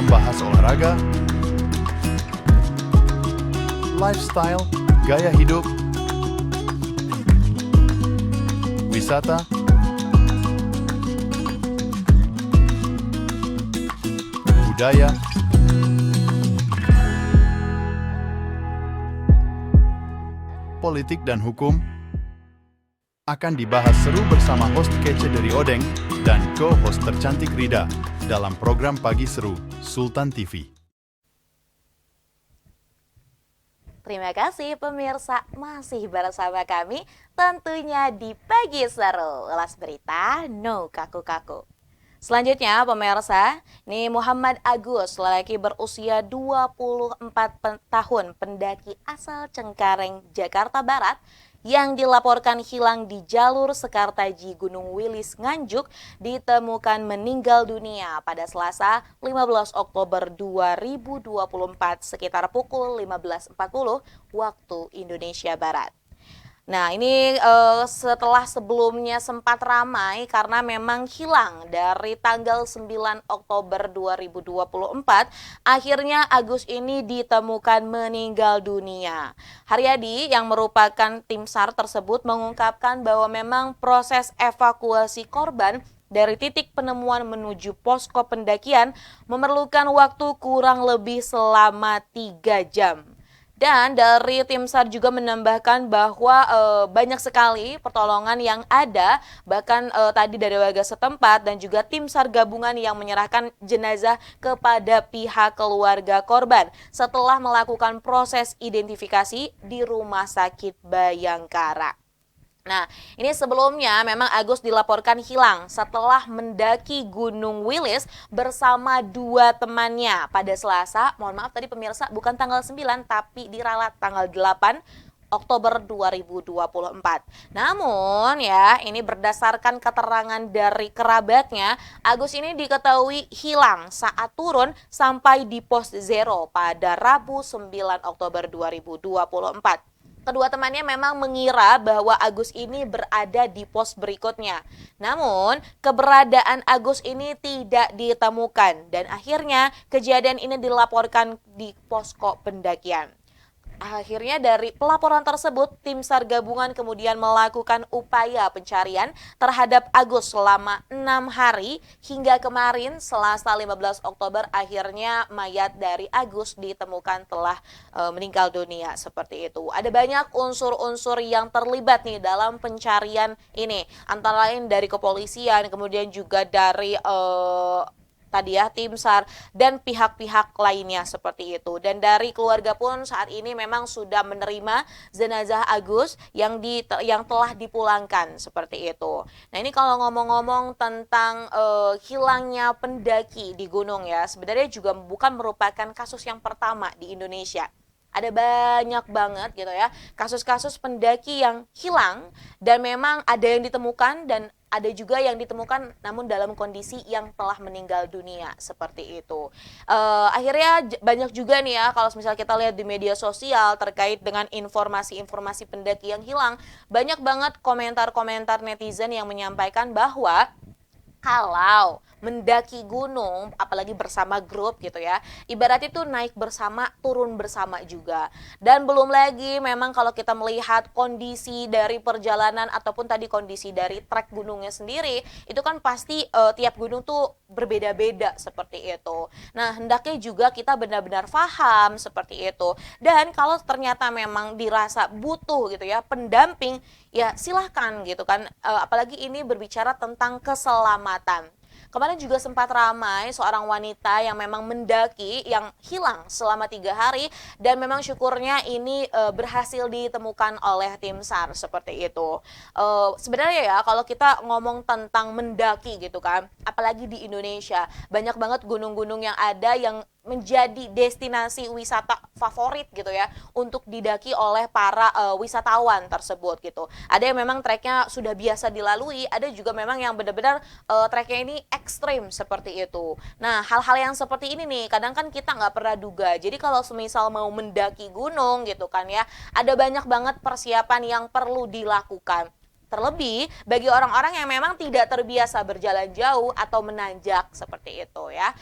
membahas olahraga, lifestyle, gaya hidup, wisata, budaya, politik dan hukum akan dibahas seru bersama host kece dari Odeng dan co-host tercantik Rida dalam program Pagi Seru Sultan TV. Terima kasih pemirsa masih bersama kami tentunya di Pagi Seru. Ulas berita no kaku-kaku. Selanjutnya pemirsa, ini Muhammad Agus, lelaki berusia 24 tahun, pendaki asal Cengkareng, Jakarta Barat, yang dilaporkan hilang di jalur Sekartaji Gunung Wilis Nganjuk, ditemukan meninggal dunia pada Selasa 15 Oktober 2024 sekitar pukul 15.40 waktu Indonesia Barat. Nah ini setelah sebelumnya sempat ramai karena memang hilang dari tanggal 9 Oktober 2024, akhirnya Agus ini ditemukan meninggal dunia. Haryadi yang merupakan tim SAR tersebut mengungkapkan bahwa memang proses evakuasi korban dari titik penemuan menuju posko pendakian memerlukan waktu kurang lebih selama 3 jam. Dan dari tim SAR juga menambahkan bahwa banyak sekali pertolongan yang ada, bahkan tadi dari warga setempat dan juga tim SAR gabungan yang menyerahkan jenazah kepada pihak keluarga korban setelah melakukan proses identifikasi di Rumah Sakit Bayangkara. Nah, ini sebelumnya memang Agus dilaporkan hilang setelah mendaki Gunung Wilis bersama 2 temannya pada Selasa. Mohon maaf tadi pemirsa, bukan tanggal 9 tapi diralat tanggal 8 Oktober 2024. Namun ya, ini berdasarkan keterangan dari kerabatnya, Agus ini diketahui hilang saat turun sampai di pos 0 pada Rabu 9 Oktober 2024. Kedua temannya memang mengira bahwa Agus ini berada di pos berikutnya. Namun, keberadaan Agus ini tidak ditemukan dan akhirnya kejadian ini dilaporkan di posko pendakian. Akhirnya dari pelaporan tersebut, tim SAR gabungan kemudian melakukan upaya pencarian terhadap Agus selama 6 hari hingga kemarin Selasa 15 Oktober akhirnya mayat dari Agus ditemukan telah meninggal dunia seperti itu. Ada banyak unsur-unsur yang terlibat nih dalam pencarian ini, antara lain dari kepolisian, kemudian juga dari tadi ya tim SAR dan pihak-pihak lainnya seperti itu. Dan dari keluarga pun saat ini memang sudah menerima jenazah Agus yang telah dipulangkan seperti itu. Nah ini kalau ngomong-ngomong tentang hilangnya pendaki di gunung ya, sebenarnya juga bukan merupakan kasus yang pertama di Indonesia. Ada banyak banget gitu ya kasus-kasus pendaki yang hilang dan memang ada yang ditemukan dan ada juga yang ditemukan namun dalam kondisi yang telah meninggal dunia seperti itu. Akhirnya banyak juga nih ya kalau misalnya kita lihat di media sosial terkait dengan informasi-informasi pendaki yang hilang, banyak banget komentar-komentar netizen yang menyampaikan bahwa kalau mendaki gunung, apalagi bersama grup gitu ya, ibaratnya itu naik bersama, turun bersama juga. Dan belum lagi memang kalau kita melihat kondisi dari perjalanan ataupun tadi kondisi dari trek gunungnya sendiri, itu kan pasti tiap gunung tuh berbeda-beda seperti itu. Nah, hendaknya juga kita benar-benar paham seperti itu. Dan kalau ternyata memang dirasa butuh gitu ya, pendamping, ya silahkan gitu kan, apalagi ini berbicara tentang keselamatan. Kemarin juga sempat ramai seorang wanita yang memang mendaki yang hilang selama 3 hari dan memang syukurnya ini berhasil ditemukan oleh tim SAR seperti itu. Sebenarnya ya kalau kita ngomong tentang mendaki gitu kan, apalagi di Indonesia banyak banget gunung-gunung yang ada yang menjadi destinasi wisata favorit gitu ya untuk didaki oleh para wisatawan tersebut gitu. Ada yang memang treknya sudah biasa dilalui, ada juga memang yang benar-benar treknya ini ekstrim seperti itu. Nah hal-hal yang seperti ini nih kadang kan kita nggak pernah duga. Jadi kalau semisal mau mendaki gunung gitu kan ya, ada banyak banget persiapan yang perlu dilakukan. Terlebih bagi orang-orang yang memang tidak terbiasa berjalan jauh atau menanjak seperti itu ya.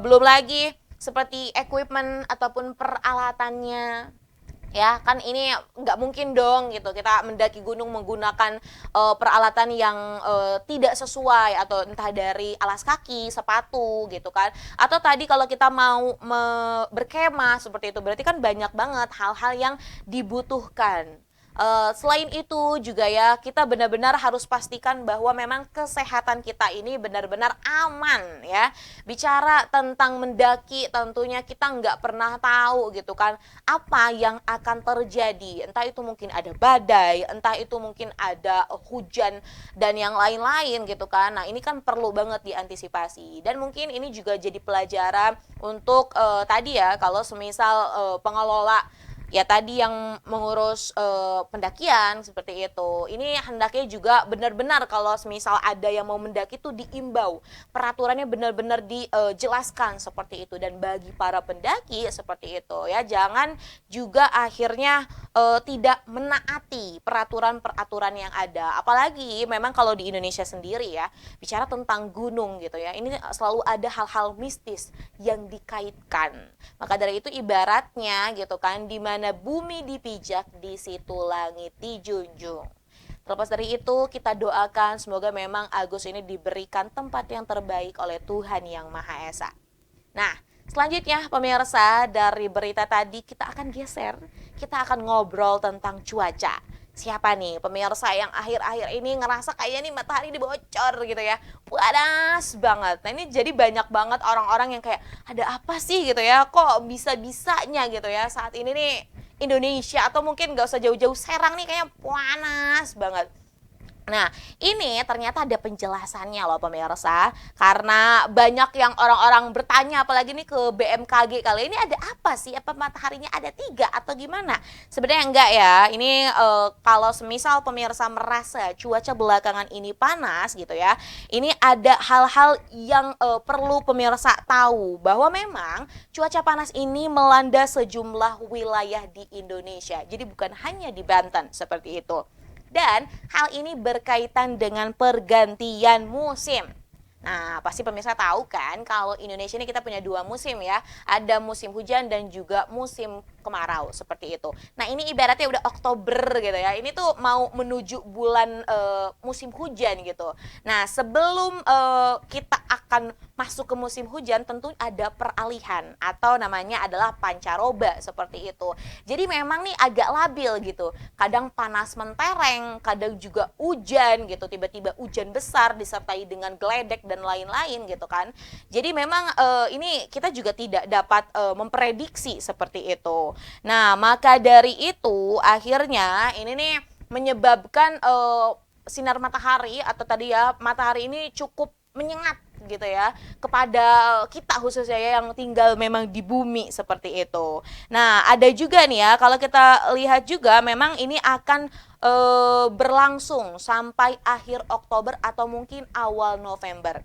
Belum lagi seperti equipment ataupun peralatannya. Ya kan ini nggak mungkin dong gitu kita mendaki gunung menggunakan peralatan yang tidak sesuai atau entah dari alas kaki, sepatu gitu kan, atau tadi kalau kita mau berkemah seperti itu berarti kan banyak banget hal-hal yang dibutuhkan. Selain itu juga ya kita benar-benar harus pastikan bahwa memang kesehatan kita ini benar-benar aman ya. Bicara tentang mendaki tentunya kita nggak pernah tahu gitu kan apa yang akan terjadi. Entah itu mungkin ada badai, entah itu mungkin ada hujan dan yang lain-lain gitu kan. Nah ini kan perlu banget diantisipasi dan mungkin ini juga jadi pelajaran untuk tadi ya kalau semisal pengelola ya tadi yang mengurus pendakian seperti itu. Ini hendaknya juga benar-benar kalau misal ada yang mau mendaki itu diimbau. Peraturannya benar-benar dijelaskan seperti itu dan bagi para pendaki seperti itu ya. Jangan juga akhirnya tidak menaati peraturan-peraturan yang ada. Apalagi memang kalau di Indonesia sendiri ya, bicara tentang gunung gitu ya. Ini selalu ada hal-hal mistis yang dikaitkan. Maka dari itu ibaratnya gitu kan di mana bumi dipijak, di situ langit dijunjung. Terlepas dari itu, kita doakan semoga memang Agus ini diberikan tempat yang terbaik oleh Tuhan Yang Maha Esa. Nah, selanjutnya pemirsa, dari berita tadi kita akan geser. Kita akan ngobrol tentang cuaca. Siapa nih pemirsa yang akhir-akhir ini ngerasa kayaknya nih matahari dibocor gitu ya, panas banget. Nah ini jadi banyak banget orang-orang yang kayak ada apa sih gitu ya, kok bisa-bisanya gitu ya saat ini nih Indonesia atau mungkin gak usah jauh-jauh Serang nih kayaknya panas banget. Nah ini ternyata ada penjelasannya loh pemirsa, karena banyak yang orang-orang bertanya apalagi nih ke BMKG kali ini ada apa sih, apa mataharinya ada 3 atau gimana? Sebenarnya enggak ya, ini kalau semisal pemirsa merasa cuaca belakangan ini panas gitu ya, ini ada hal-hal yang perlu pemirsa tahu bahwa memang cuaca panas ini melanda sejumlah wilayah di Indonesia, jadi bukan hanya di Banten seperti itu. Dan hal ini berkaitan dengan pergantian musim. Nah, pasti pemirsa tahu kan kalau Indonesia ini kita punya 2 musim ya. Ada musim hujan dan juga musim kemarau seperti itu. Nah, ini ibaratnya udah Oktober gitu ya. Ini tuh mau menuju bulan musim hujan gitu. Nah, sebelum kita akan masuk ke musim hujan tentu ada peralihan atau namanya adalah pancaroba seperti itu. Jadi memang nih agak labil gitu. Kadang panas mentereng, kadang juga hujan gitu. Tiba-tiba hujan besar disertai dengan geledek dan lain-lain gitu kan. Jadi memang ini kita juga tidak dapat memprediksi seperti itu. Nah, maka dari itu akhirnya ini nih menyebabkan sinar matahari atau tadi ya matahari ini cukup menyengat gitu ya kepada kita khususnya ya yang tinggal memang di bumi seperti itu. Nah, ada juga nih ya kalau kita lihat juga memang ini akan berlangsung sampai akhir Oktober atau mungkin awal November.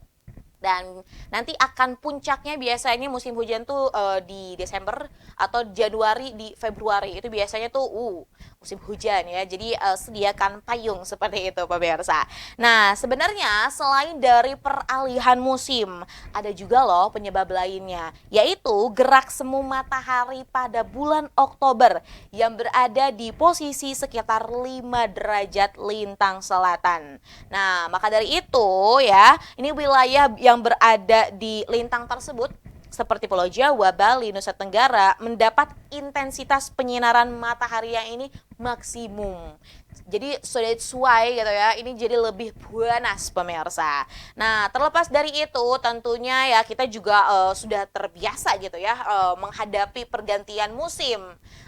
Dan nanti akan puncaknya biasanya musim hujan tuh di Desember atau Januari di Februari itu biasanya tuh musim hujan ya. Jadi sediakan payung seperti itu pemirsa. Nah, sebenarnya selain dari peralihan musim, ada juga loh penyebab lainnya, yaitu gerak semu matahari pada bulan Oktober yang berada di posisi sekitar 5 derajat lintang selatan. Nah, maka dari itu ya, ini wilayah yang berada di lintang tersebut seperti Pulau Jawa, Bali, Nusa Tenggara mendapat intensitas penyinaran matahari yang ini maksimum. Jadi sudah sesuai gitu ya, ini jadi lebih panas pemirsa. Nah, terlepas dari itu tentunya ya kita juga sudah terbiasa gitu ya menghadapi pergantian musim.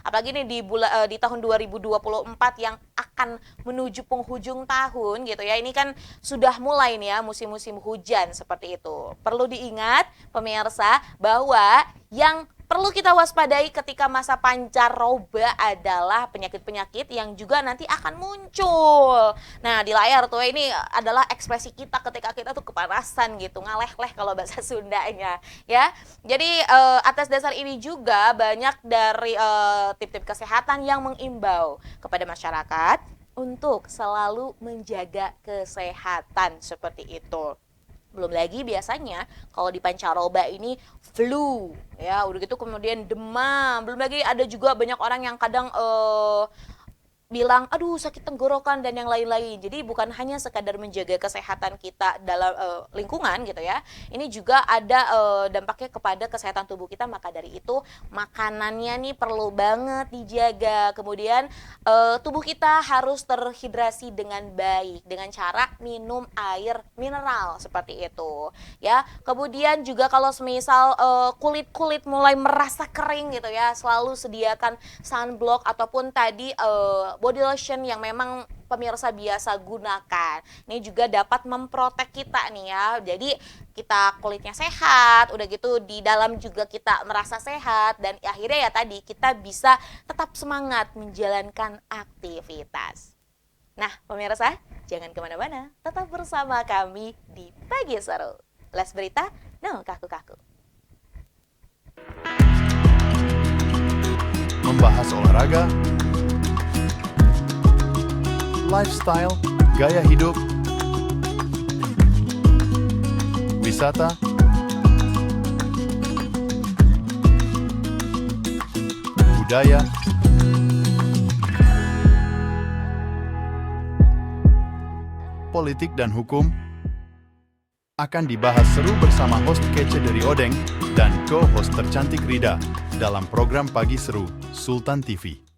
Apalagi nih di tahun 2024 yang akan menuju penghujung tahun gitu ya. Ini kan sudah mulai nih ya musim-musim hujan seperti itu. Perlu diingat pemirsa bahwa yang perlu kita waspadai ketika masa pancaroba adalah penyakit-penyakit yang juga nanti akan muncul. Nah, di layar tuh ini adalah ekspresi kita ketika kita tuh kepanasan gitu, ngaleh-leh kalau bahasa Sundanya ya. Jadi atas dasar ini juga banyak dari tip-tip kesehatan yang mengimbau kepada masyarakat untuk selalu menjaga kesehatan seperti itu. Belum lagi biasanya kalau di pancaroba ini flu, ya udah gitu kemudian demam. Belum lagi ada juga banyak orang yang kadang bilang aduh sakit tenggorokan dan yang lain-lain. Jadi bukan hanya sekadar menjaga kesehatan kita dalam lingkungan gitu ya. Ini juga ada dampaknya kepada kesehatan tubuh kita. Maka dari itu makanannya nih perlu banget dijaga. Kemudian tubuh kita harus terhidrasi dengan baik dengan cara minum air mineral seperti itu ya. Kemudian juga kalau semisal kulit mulai merasa kering gitu ya, selalu sediakan sunblock ataupun tadi body lotion yang memang pemirsa biasa gunakan. Ini juga dapat memprotek kita nih ya. Jadi kita kulitnya sehat, udah gitu di dalam juga kita merasa sehat dan akhirnya ya tadi kita bisa tetap semangat menjalankan aktivitas. Nah pemirsa, jangan kemana-mana, tetap bersama kami di Pagi Seru. Ulas berita, no kaku-kaku. Membahas olahraga, lifestyle, gaya hidup, wisata, budaya, politik dan hukum akan dibahas seru bersama host kece dari Odeng dan co-host tercantik Rida dalam program Pagi Seru Sultan TV.